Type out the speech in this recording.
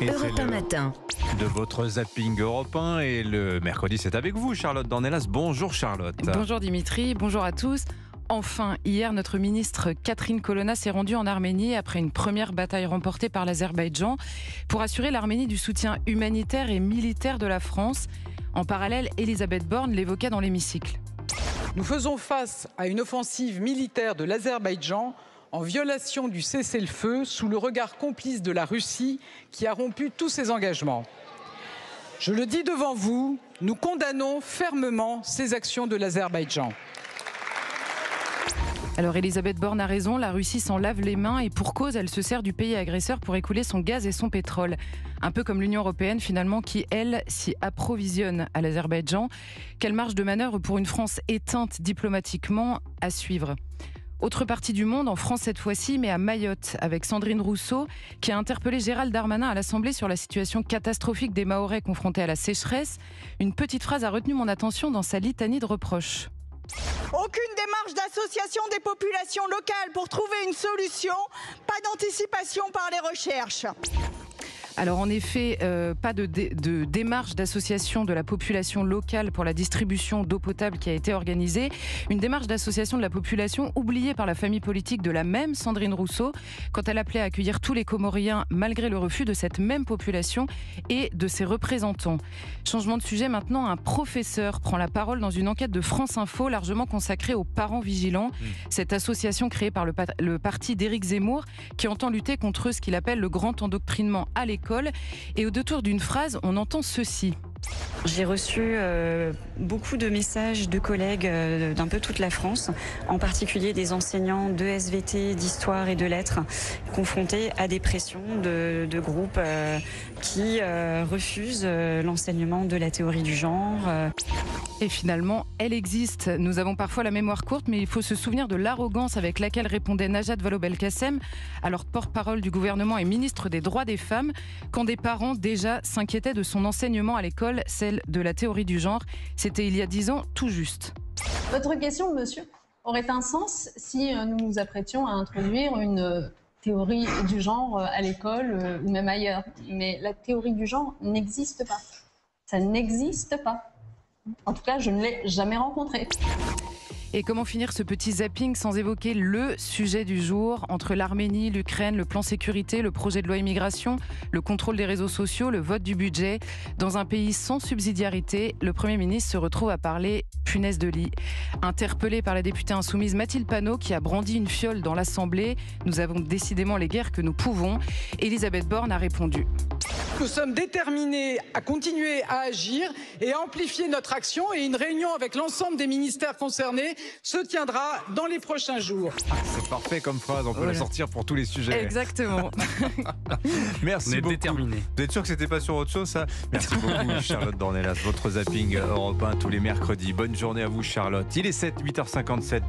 Et Europe c'est 1 le matin. de votre zapping européen et le mercredi c'est avec vous Charlotte Dornelas. Bonjour Charlotte. Bonjour Dimitri, bonjour à tous. Enfin, hier, notre ministre Catherine Colonna s'est rendue en Arménie après une première bataille remportée par l'Azerbaïdjan pour assurer l'Arménie du soutien humanitaire et militaire de la France. En parallèle, Elisabeth Borne l'évoquait dans l'hémicycle. Nous faisons face à une offensive militaire de l'Azerbaïdjan en violation du cessez-le-feu sous le regard complice de la Russie qui a rompu tous ses engagements. Je le dis devant vous, nous condamnons fermement ces actions de l'Azerbaïdjan. Alors Elisabeth Borne a raison, la Russie s'en lave les mains et pour cause, elle se sert du pays agresseur pour écouler son gaz et son pétrole. Un peu comme l'Union européenne finalement qui, elle, s'y approvisionne à l'Azerbaïdjan. Quelle marge de manœuvre pour une France éteinte diplomatiquement à suivre ? Autre partie du monde, en France cette fois-ci, mais à Mayotte, avec Sandrine Rousseau, qui a interpellé Gérald Darmanin à l'Assemblée sur la situation catastrophique des Mahorais confrontés à la sécheresse. Une petite phrase a retenu mon attention dans sa litanie de reproches. Aucune démarche d'association des populations locales pour trouver une solution, pas d'anticipation par les recherches. Alors en effet, pas de démarche d'association de la population locale pour la distribution d'eau potable qui a été organisée. Une démarche d'association de la population oubliée par la famille politique de la même Sandrine Rousseau quand elle appelait à accueillir tous les Comoriens malgré le refus de cette même population et de ses représentants. Changement de sujet maintenant, un professeur prend la parole dans une enquête de France Info largement consacrée aux parents vigilants. Cette association créée par le parti d'Éric Zemmour qui entend lutter contre ce qu'il appelle le grand endoctrinement à l'école. Et au détour d'une phrase, on entend ceci. J'ai reçu beaucoup de messages de collègues d'un peu toute la France, en particulier des enseignants de SVT, d'histoire et de lettres, confrontés à des pressions de groupes qui refusent l'enseignement de la théorie du genre. Et finalement, elle existe. Nous avons parfois la mémoire courte, mais il faut se souvenir de l'arrogance avec laquelle répondait Najat Vallaud-Belkacem, alors porte-parole du gouvernement et ministre des droits des femmes, quand des parents déjà s'inquiétaient de son enseignement à l'école, celle de la théorie du genre. C'était il y a 10 ans, tout juste. Votre question, monsieur, aurait un sens si nous nous apprêtions à introduire une théorie du genre à l'école ou même ailleurs. Mais la théorie du genre n'existe pas. Ça n'existe pas. En tout cas, je ne l'ai jamais rencontré. Et comment finir ce petit zapping sans évoquer le sujet du jour entre l'Arménie, l'Ukraine, le plan sécurité, le projet de loi immigration, le contrôle des réseaux sociaux, le vote du budget. Dans un pays sans subsidiarité, le Premier ministre se retrouve à parler punaise de lit. Interpellé par la députée insoumise Mathilde Panot qui a brandi une fiole dans l'Assemblée, nous avons décidément les guerres que nous pouvons. Elisabeth Borne a répondu. Nous sommes déterminés à continuer à agir et à amplifier notre action et une réunion avec l'ensemble des ministères concernés se tiendra dans les prochains jours. C'est parfait comme phrase, on peut la sortir pour tous les sujets. Exactement. Merci beaucoup. Déterminé. Vous êtes sûr que c'était pas sur autre chose ça? Merci beaucoup Charlotte Dornelas, votre zapping européen tous les mercredis. Bonne journée à vous Charlotte. Il est 8h57.